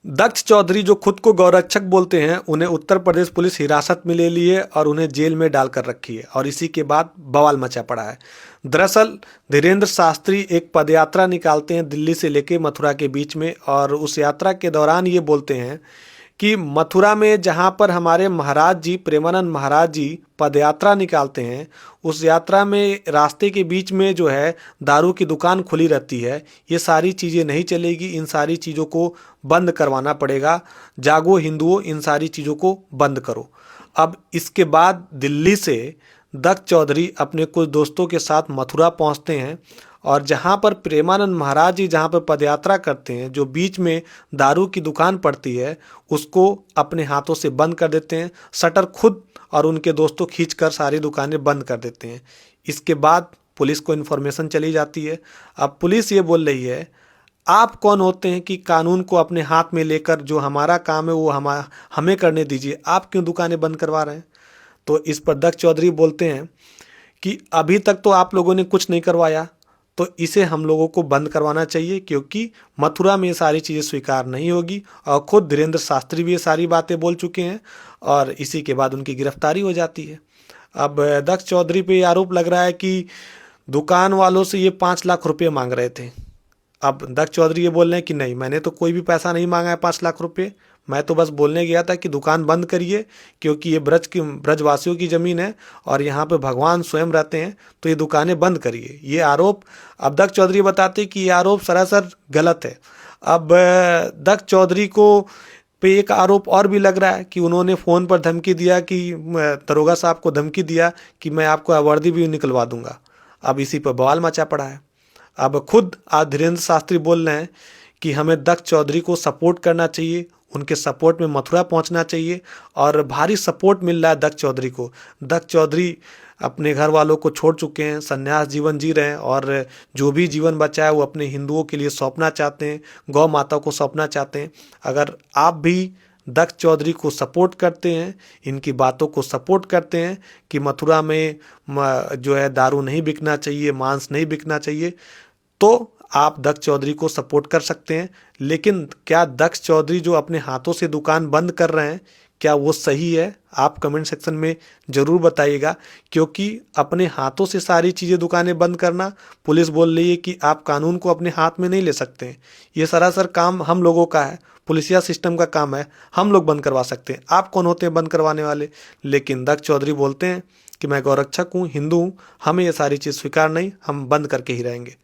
दक्ष चौधरी जो खुद को गौरक्षक बोलते हैं, उन्हें उत्तर प्रदेश पुलिस हिरासत में ले ली है और उन्हें जेल में डालकर रखी है और इसी के बाद बवाल मचा पड़ा है। दरअसल धीरेन्द्र शास्त्री एक पदयात्रा निकालते हैं दिल्ली से लेकर मथुरा के बीच में और उस यात्रा के दौरान ये बोलते हैं कि मथुरा में जहाँ पर हमारे महाराज जी प्रेमानंद महाराज जी पदयात्रा निकालते हैं, उस यात्रा में रास्ते के बीच में जो है दारू की दुकान खुली रहती है। ये सारी चीज़ें नहीं चलेगी, इन सारी चीज़ों को बंद करवाना पड़ेगा। जागो हिंदुओं, इन सारी चीज़ों को बंद करो। अब इसके बाद दिल्ली से दक्ष चौधरी अपने कुछ दोस्तों के साथ मथुरा पहुंचते हैं और जहां पर प्रेमानंद महाराज जी जहां पर पदयात्रा करते हैं, जो बीच में दारू की दुकान पड़ती है, उसको अपने हाथों से बंद कर देते हैं। शटर खुद और उनके दोस्तों खींचकर सारी दुकानें बंद कर देते हैं। इसके बाद पुलिस को इन्फॉर्मेशन चली जाती है। अब पुलिस ये बोल रही है, आप कौन होते हैं कि कानून को अपने हाथ में लेकर जो हमारा काम है वो हमें करने दीजिए, आप क्यों दुकानें बंद करवा रहे हैं? तो इस पर दक्ष चौधरी बोलते हैं कि अभी तक तो आप लोगों ने कुछ नहीं करवाया, तो इसे हम लोगों को बंद करवाना चाहिए क्योंकि मथुरा में ये सारी चीज़ें स्वीकार नहीं होगी। और खुद धीरेन्द्र शास्त्री भी ये सारी बातें बोल चुके हैं और इसी के बाद उनकी गिरफ्तारी हो जाती है। अब दक्ष चौधरी पे आरोप लग रहा है कि दुकान वालों से ये 5 लाख रुपए मांग रहे थे। अब दक्ष चौधरी ये बोल रहे हैं कि नहीं, मैंने तो कोई भी पैसा नहीं मांगा है 5 लाख रुपए, मैं तो बस बोलने गया था कि दुकान बंद करिए क्योंकि ये ब्रजवासियों की ज़मीन है और यहाँ पे भगवान स्वयं रहते हैं, तो ये दुकानें बंद करिए। ये आरोप अब दक्ष चौधरी बताते कि ये आरोप सरासर गलत है। अब दक्ष चौधरी को पे एक आरोप और भी लग रहा है कि उन्होंने फ़ोन पर धमकी दिया कि दरोगा साहब को धमकी दिया कि मैं आपको वर्दी भी निकलवा दूंगा। अब इसी पर बवाल मचा पड़ा है। अब खुद आज धीरेन्द्र शास्त्री बोल रहे हैं कि हमें दक्ष चौधरी को सपोर्ट करना चाहिए, उनके सपोर्ट में मथुरा पहुंचना चाहिए और भारी सपोर्ट मिल रहा है दक्ष चौधरी को। दक्ष चौधरी अपने घर वालों को छोड़ चुके हैं, संन्यास जीवन जी रहे हैं और जो भी जीवन बचा है वो अपने हिंदुओं के लिए सौंपना चाहते हैं, गौ माता को सौंपना चाहते हैं। अगर आप भी दक्ष चौधरी को सपोर्ट करते हैं, इनकी बातों को सपोर्ट करते हैं कि मथुरा में जो है दारू नहीं बिकना चाहिए, मांस नहीं बिकना चाहिए, तो आप दक्ष चौधरी को सपोर्ट कर सकते हैं। लेकिन क्या दक्ष चौधरी जो अपने हाथों से दुकान बंद कर रहे हैं, क्या वो सही है? आप कमेंट सेक्शन में ज़रूर बताइएगा क्योंकि अपने हाथों से सारी चीज़ें दुकानें बंद करना, पुलिस बोल रही है कि आप कानून को अपने हाथ में नहीं ले सकते हैं। ये सरासर काम हम लोगों का है, पुलिसिया सिस्टम का काम है, हम लोग बंद करवा सकते हैं। आप कौन होते हैं बंद करवाने वाले? लेकिन दक्ष चौधरी बोलते हैं कि मैं गौरक्षक हूँ, हिंदू हूँ, हमें ये सारी चीज़ स्वीकार नहीं, हम बंद करके ही रहेंगे।